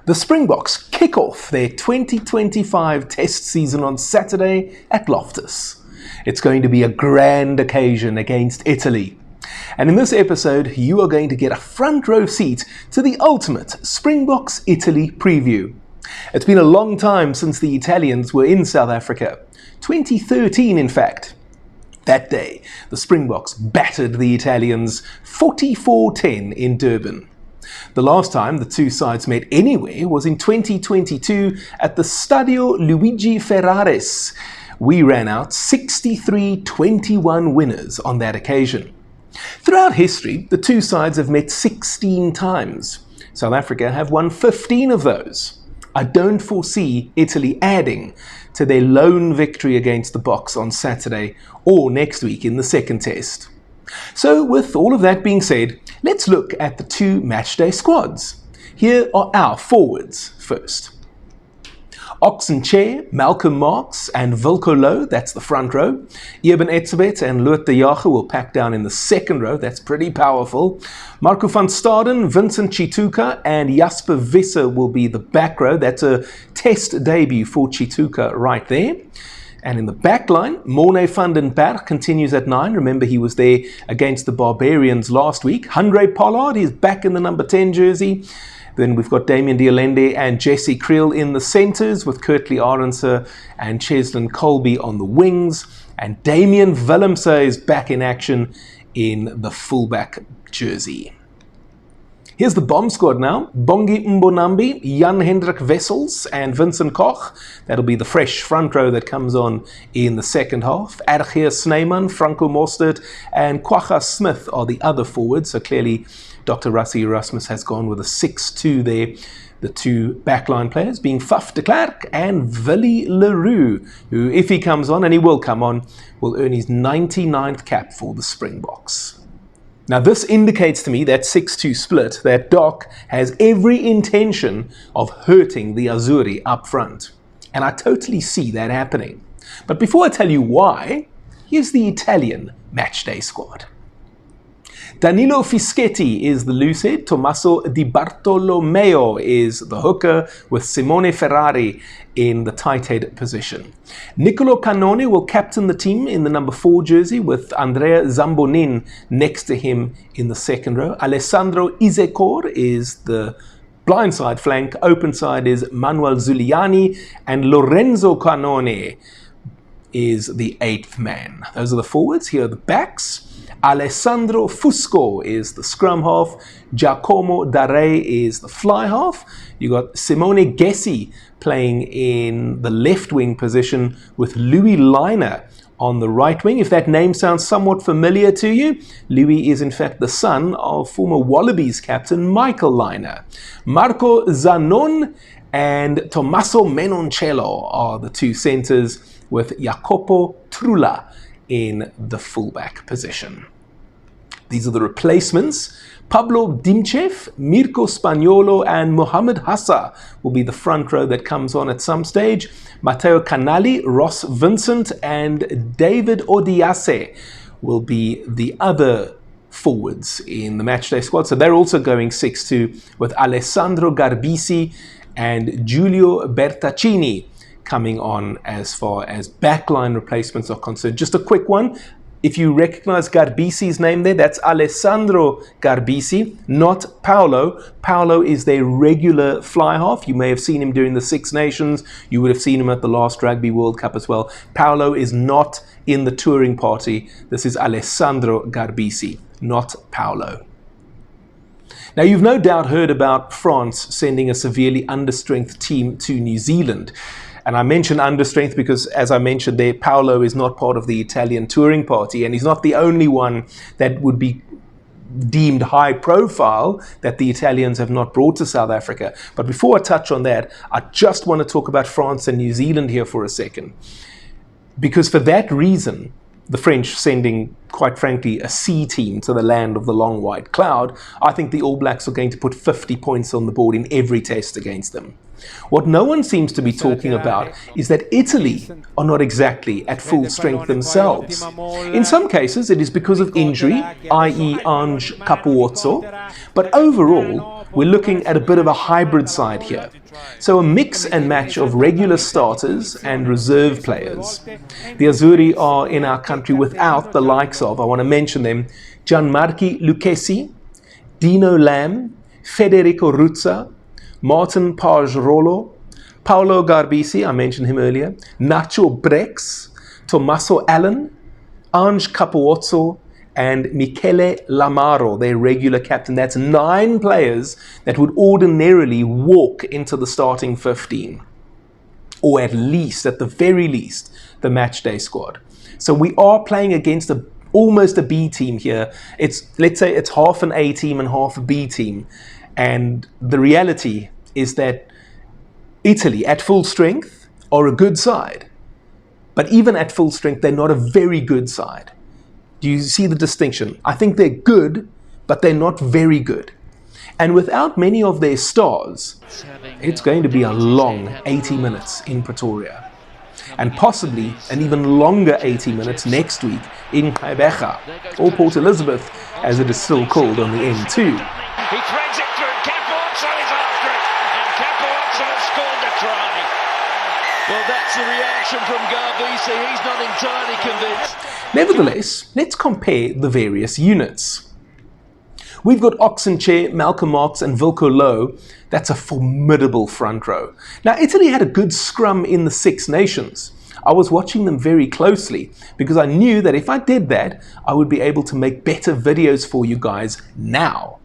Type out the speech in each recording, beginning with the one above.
The Springboks kick off their 2025 Test season on Saturday at Loftus. It's going to be a grand occasion against Italy. And in this episode, you are going to get a front row seat to the ultimate Springboks Italy preview. It's been a long time since the Italians were in South Africa. 2013, in fact. That day, the Springboks battered the Italians 44-10 in Durban. The last time the two sides met anywhere was in 2022 at the Stadio Luigi Ferraris. We ran out 63-21 winners on that occasion. Throughout history, the two sides have met 16 times. South Africa have won 15 of those. I don't foresee Italy adding to their lone victory against the Boks on Saturday or next week in the second test. So with all of that being said, let's look at the two matchday squads. Here are our forwards first. Oxenchair, Malcolm Marx and Wilco Louw, that's the front row. Eben Etzebeth and Loot de Jager will pack down in the second row, that's pretty powerful. Marco van Staden, Vincent Chituka and Jasper Visser will be the back row. That's a test debut for Chituka right there. And in the back line, Morne van den Berg continues at 9. Remember, he was there against the Barbarians last week. Handré Pollard is back in the number 10 jersey. Then we've got Damien Dialende and Jesse Creel in the centres, with Kurtley Arendse and Cheslin Colby on the wings. And Damian Willemse is back in action in the fullback jersey. Here's the bomb squad now. Bongi Mbonambi, Jan-Hendrik Wessels and Vincent Koch. That'll be the fresh front row that comes on in the second half. Adgeir Snyman, Franco Mostert and Kwagga Smith are the other forwards. So clearly Dr. Rassie Erasmus has gone with a 6-2 there. The two backline players being Faf de Klerk and Willie Leroux, who, if he comes on, and he will come on, will earn his 99th cap for the Springboks. Now this indicates to me, that 6-2 split, that Doc has every intention of hurting the Azzurri up front. And I totally see that happening. But before I tell you why, here's the Italian matchday squad. Danilo Fischetti is the loosehead, Tommaso Di Bartolomeo is the hooker, with Simone Ferrari in the tight head position. Nicolo Cannone will captain the team in the number 4 jersey, with Andrea Zambonin next to him in the second row. Alessandro Isecor is the blindside flank, open side is Manuel Zuliani, and Lorenzo Cannone is the 8th man. Those are the forwards. Here are the backs. Alessandro Fusco is the scrum half. Giacomo Dare is the fly half. You got Simone Gessi playing in the left wing position, with Louis Liner on the right wing. If that name sounds somewhat familiar to you, Louis is in fact the son of former Wallabies captain Michael Liner. Marco Zanon and Tommaso Menoncello are the two centres, with Jacopo Trula in the fullback position. These are the replacements. Pablo Dimchev, Mirko Spagnolo and Mohamed Hassa will be the front row that comes on at some stage. Matteo Canali, Ross Vincent and David Odiase will be the other forwards in the matchday squad. So they're also going 6-2, with Alessandro Garbisi and Giulio Bertaccini coming on as far as backline replacements are concerned. Just a quick one. If you recognize Garbisi's name there, that's Alessandro Garbisi, not Paolo. Paolo is their regular fly half. You may have seen him during the Six Nations. You would have seen him at the last Rugby World Cup as well. Paolo is not in the touring party. This is Alessandro Garbisi, not Paolo. Now, you've no doubt heard about France sending a severely understrength team to New Zealand. And I mention understrength because, as I mentioned there, Paolo is not part of the Italian touring party, and he's not the only one that would be deemed high profile that the Italians have not brought to South Africa. But before I touch on that, I just want to talk about France and New Zealand here for a second. Because for that reason, the French sending, quite frankly, a C team to the land of the long white cloud, I think the All Blacks are going to put 50 points on the board in every test against them. What no one seems to be talking about is that Italy are not exactly at full strength themselves. In some cases, it is because of injury, i.e. Ange Capuozzo, but overall, we're looking at a bit of a hybrid side here. So a mix and match of regular starters and reserve players. The Azzurri are in our country without the likes of, I want to mention them, Gianmarco Lucchesi, Dino Lamb, Federico Ruzza, Martin Pagerolo, Paolo Garbisi, I mentioned him earlier, Nacho Brex, Tommaso Allen, Ange Capuozzo, and Michele Lamaro, their regular captain. That's 9 players that would ordinarily walk into the starting 15, or at least, at the very least, the matchday squad. So we are playing against almost a B team here. Let's say it's half an A team and half a B team. And the reality is that Italy, at full strength, are a good side. But even at full strength, they're not a very good side. Do you see the distinction? I think they're good, but they're not very good. And without many of their stars, it's going to be a long 80 minutes in Pretoria. And possibly an even longer 80 minutes next week in Gqeberha, or Port Elizabeth, as it is still called on the N2. He threads it through, Capuozzo is after it, and Capuozzo has scored the try. Well, that's the reaction from Garbisi. He's not entirely convinced. Nevertheless, let's compare the various units. We've got Oxenchair, Malcolm Marx and Wilco Louw. That's a formidable front row. Now, Italy had a good scrum in the Six Nations. I was watching them very closely because I knew that if I did that, I would be able to make better videos for you guys now.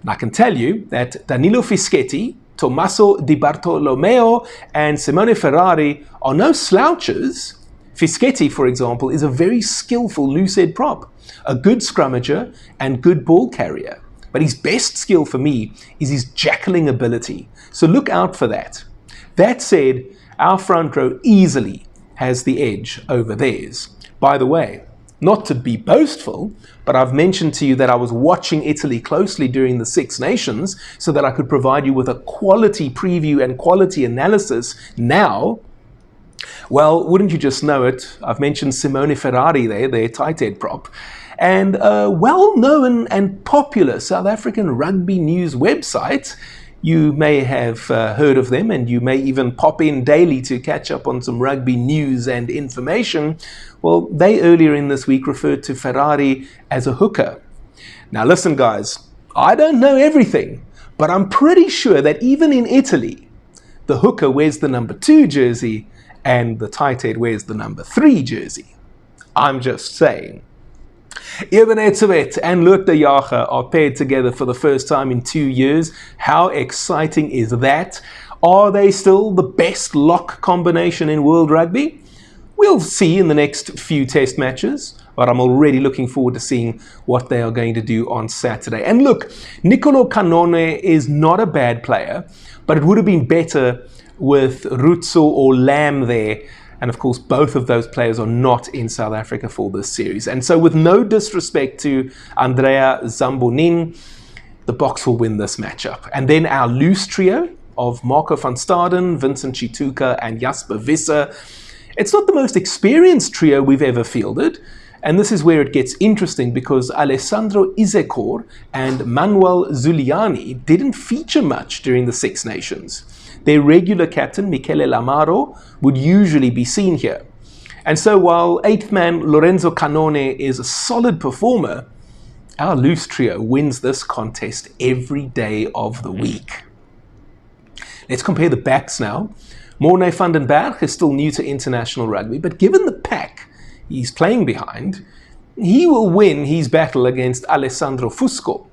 And I can tell you that Danilo Fischetti, Tommaso Di Bartolomeo and Simone Ferrari are no slouches. Fischetti, for example, is a very skillful loosehead prop, a good scrummager and good ball carrier. But his best skill for me is his jackling ability. So look out for that. That said, our front row easily has the edge over theirs. By the way, not to be boastful, but I've mentioned to you that I was watching Italy closely during the Six Nations so that I could provide you with a quality preview and quality analysis now. Well, wouldn't you just know it, I've mentioned Simone Ferrari there, their tight head prop, and a well-known and popular South African rugby news website. You may have heard of them, and you may even pop in daily to catch up on some rugby news and information. Well, they earlier in this week referred to Ferrari as a hooker. Now listen guys, I don't know everything, but I'm pretty sure that even in Italy, the hooker wears the number 2 jersey and the tight head wears the number 3 jersey. I'm just saying. Eben Etzebeth and Loet de Jager are paired together for the first time in 2 years. How exciting is that? Are they still the best lock combination in world rugby? We'll see in the next few test matches, but I'm already looking forward to seeing what they are going to do on Saturday. And look, Niccolò Cannone is not a bad player, but it would have been better with Ruzzo or Lamb there. And of course, both of those players are not in South Africa for this series. And so with no disrespect to Andrea Zambonin, the Boks will win this matchup. And then our loose trio of Marco van Staden, Vincent Chituka and Jasper Visser. It's not the most experienced trio we've ever fielded. And this is where it gets interesting because Alessandro Izekor and Manuel Zuliani didn't feature much during the Six Nations. Their regular captain, Michele Lamaro, would usually be seen here. And so while 8th man Lorenzo Cannone is a solid performer, our loose trio wins this contest every day of the week. Let's compare the backs now. Morne van den Berg is still new to international rugby, but given the pack he's playing behind, he will win his battle against Alessandro Fusco.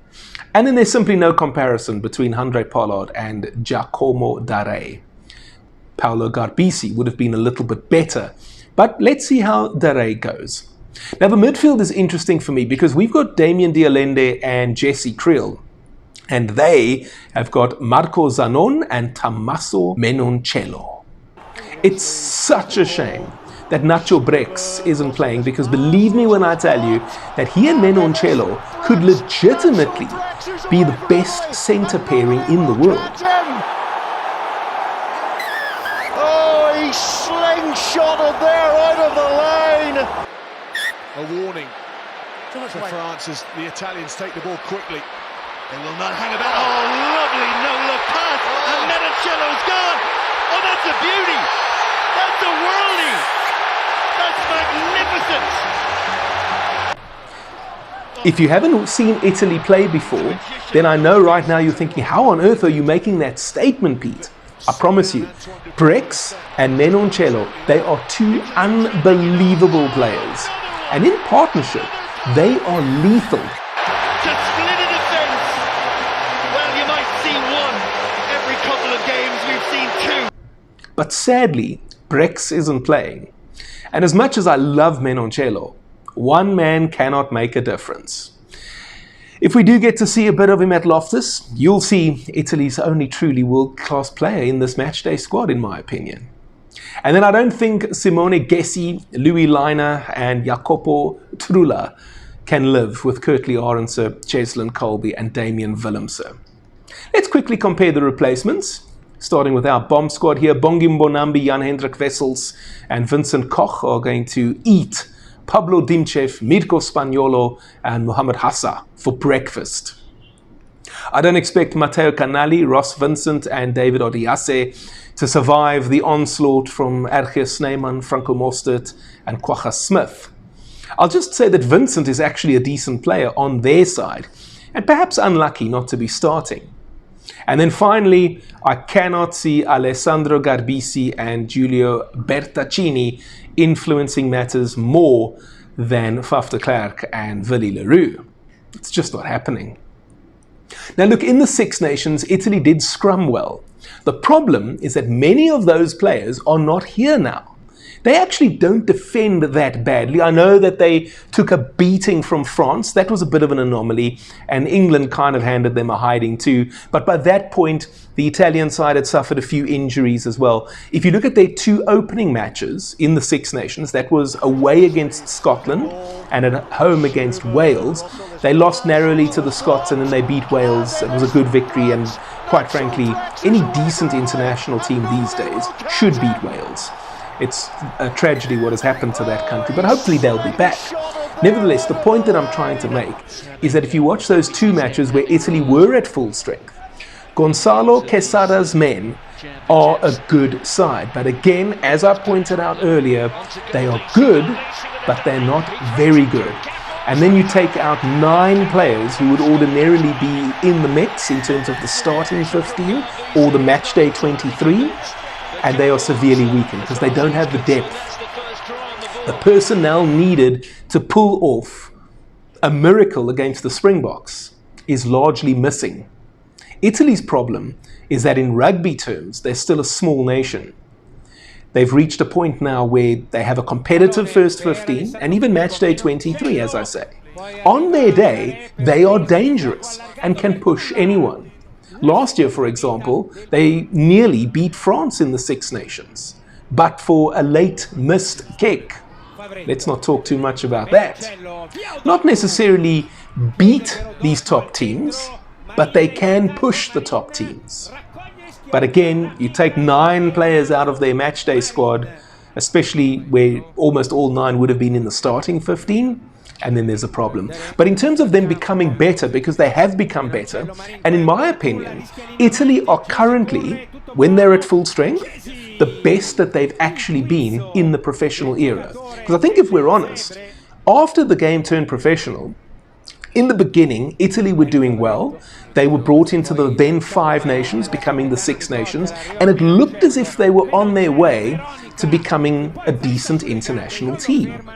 And then there's simply no comparison between Handré Pollard and Giacomo Daré. Paolo Garbisi would have been a little bit better, but let's see how Daré goes. Now the midfield is interesting for me because we've got Damien Dialende and Jesse Creel, and they have got Marco Zanon and Tommaso Menoncello. It's such a shame that Nacho Brex isn't playing, because believe me when I tell you that he and Menoncello could legitimately be the best centre pairing in the world. Oh, he slingshotted there out of the line. A warning for France as the Italians take the ball quickly. They will not hang about. Oh, lovely no-look pass, and Menoncello's gone. Oh, that's a beauty. That's a worldie. That's magnificent. If you haven't seen Italy play before, then I know right now you're thinking, how on earth are you making that statement, Pete? I promise you, Brex and Menoncello, they are two unbelievable players. And in partnership, they are lethal. To split a defence. Well, you might see one every couple of games. We've seen two. But sadly, Brex isn't playing. And as much as I love Menoncello, one man cannot make a difference. If we do get to see a bit of him at Loftus, you'll see Italy's only truly world-class player in this matchday squad, in my opinion. And then I don't think Simone Gessi, Louis Liner and Jacopo Trula can live with Kurtley Arendse, Cheslin Colby and Damian Willemse. Let's quickly compare the replacements. Starting with our bomb squad here, Bongi Mbonambi, Jan-Hendrik Wessels and Vincent Koch are going to eat Pablo Dimchev, Mirko Spaniolo and Mohamed Hassa for breakfast. I don't expect Matteo Canali, Ross Vincent and David Odiase to survive the onslaught from Erge Snyman, Franco Mostert and Quagga Smith. I'll just say that Vincent is actually a decent player on their side and perhaps unlucky not to be starting. And then finally, I cannot see Alessandro Garbisi and Giulio Bertaccini influencing matters more than Faf de Klerk and Willy Leroux. It's just not happening. Now look, in the Six Nations, Italy did scrum well. The problem is that many of those players are not here now. They actually don't defend that badly. I know that they took a beating from France. That was a bit of an anomaly, and England kind of handed them a hiding too. But by that point, the Italian side had suffered a few injuries as well. If you look at their two opening matches in the Six Nations, that was away against Scotland and at home against Wales. They lost narrowly to the Scots and then they beat Wales. It was a good victory, and quite frankly, any decent international team these days should beat Wales. It's a tragedy what has happened to that country, but hopefully they'll be back. Nevertheless, the point that I'm trying to make is that if you watch those two matches where Italy were at full strength, Gonzalo Quesada's men are a good side. But again, as I pointed out earlier, they are good, but they're not very good. And then you take out 9 players who would ordinarily be in the mix in terms of the starting 15 or the matchday 23, and they are severely weakened because they don't have the depth. The personnel needed to pull off a miracle against the Springboks is largely missing. Italy's problem is that in rugby terms, they're still a small nation. They've reached a point now where they have a competitive first 15 and even matchday 23, as I say. On their day, they are dangerous and can push anyone. Last year, for example, they nearly beat France in the Six Nations, but for a late missed kick. Let's not talk too much about that. Not necessarily beat these top teams, but they can push the top teams. But again, you take 9 players out of their matchday squad, especially where almost all 9 would have been in the starting 15, and then there's a problem. But in terms of them becoming better, because they have become better, and in my opinion, Italy are currently, when they're at full strength, the best that they've actually been in the professional era. Because I think if we're honest, after the game turned professional, in the beginning, Italy were doing well. They were brought into the then 5 nations, becoming the 6 nations, and it looked as if they were on their way to becoming a decent international team.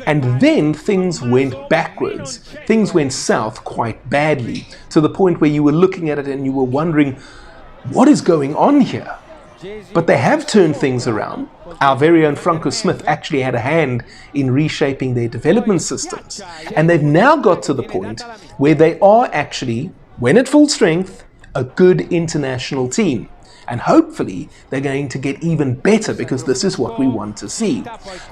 And then things went backwards. Things went south quite badly, to the point where you were looking at it and you were wondering, what is going on here? But they have turned things around. Our very own Franco Smith actually had a hand in reshaping their development systems. And they've now got to the point where they are actually, when at full strength, a good international team. And hopefully they're going to get even better, because this is what we want to see.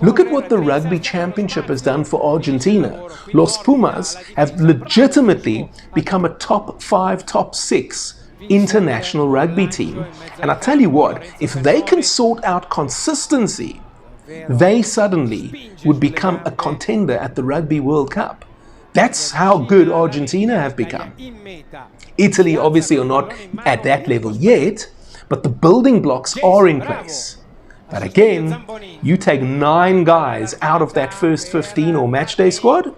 Look at what the Rugby Championship has done for Argentina. Los Pumas have legitimately become a top 5, top 6 international rugby team. And I tell you what, if they can sort out consistency, they suddenly would become a contender at the Rugby World Cup. That's how good Argentina have become. Italy obviously are not at that level yet, but the building blocks are in place. But again, you take 9 guys out of that first 15 or matchday squad,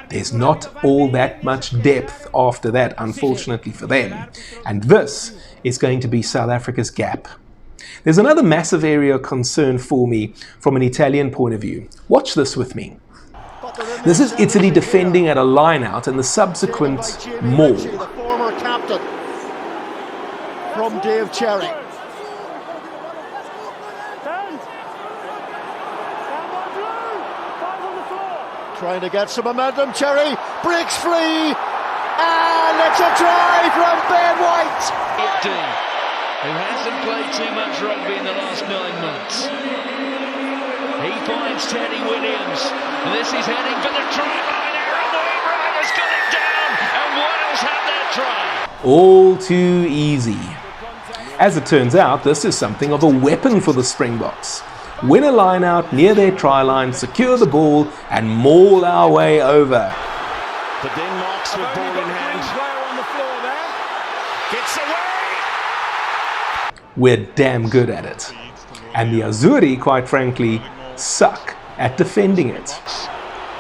there's not all that much depth after that, unfortunately for them. And this is going to be South Africa's gap. There's another massive area of concern for me from an Italian point of view. Watch this with me. This is Italy defending at a line-out and the subsequent maul. The former captain from Dave Cherry. Trying to get some momentum, Cherry breaks free, and it's a try from Ben White. Who hasn't played too much rugby in the last 9 months. He finds Teddy Williams. This is heading for the try line. Aaron Wainwright has got it down, and Wales have their try. All too easy. As it turns out, this is something of a weapon for the Springboks. Win a line out near their try line, secure the ball, and maul our way over. The Denmarks with ball in hand. Player on the floor there. Gets away. We're damn good at it. And the Azzurri, quite frankly, suck at defending it.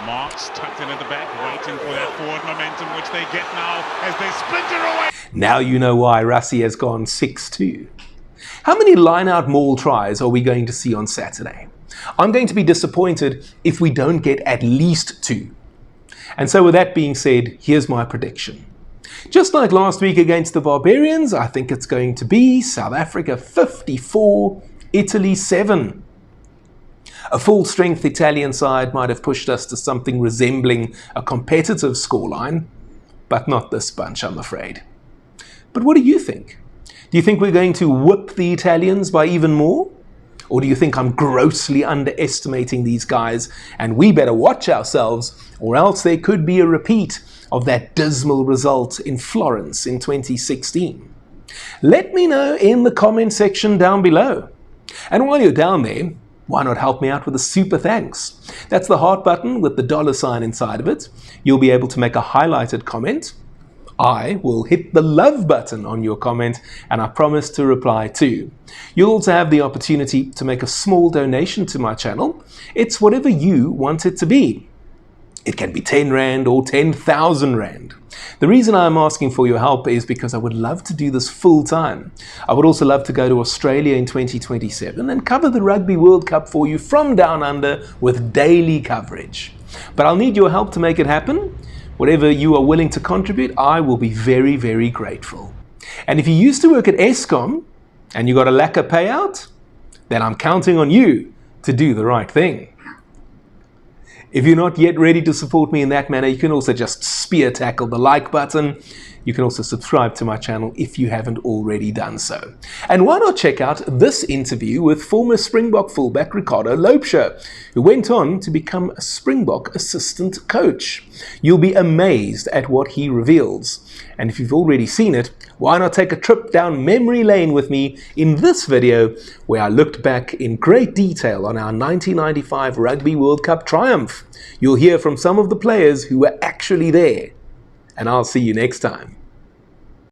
Marks tucked in at the back, waiting for that forward momentum, which they get now as they splinter away. Now you know why Rassie has gone 6-2. How many line-out maul tries are we going to see on Saturday? I'm going to be disappointed if we don't get at least 2. And so with that being said, here's my prediction. Just like last week against the Barbarians, I think it's going to be South Africa 54, Italy 7. A full-strength Italian side might have pushed us to something resembling a competitive scoreline, but not this bunch, I'm afraid. But what do you think? Do you think we're going to whip the Italians by even more? Or do you think I'm grossly underestimating these guys and we better watch ourselves, or else there could be a repeat of that dismal result in Florence in 2016? Let me know in the comment section down below. And while you're down there, why not help me out with a super thanks? That's the heart button with the $sign inside of it. You'll be able to make a highlighted comment. I will hit the love button on your comment, and I promise to reply too. You'll also have the opportunity to make a small donation to my channel. It's whatever you want it to be. It can be 10 Rand or 10,000 Rand. The reason I'm asking for your help is because I would love to do this full time. I would also love to go to Australia in 2027 and cover the Rugby World Cup for you from down under with daily coverage. But I'll need your help to make it happen. Whatever you are willing to contribute, I will be very, very grateful. And if you used to work at Eskom and you got a lack of payout, then I'm counting on you to do the right thing. If you're not yet ready to support me in that manner, you can also just spear tackle the like button. You can also subscribe to my channel if you haven't already done so. And why not check out this interview with former Springbok fullback Ricardo Lopesha, who went on to become a Springbok assistant coach. You'll be amazed at what he reveals. And if you've already seen it, why not take a trip down memory lane with me in this video, where I looked back in great detail on our 1995 Rugby World Cup triumph. You'll hear from some of the players who were actually there. And I'll see you next time.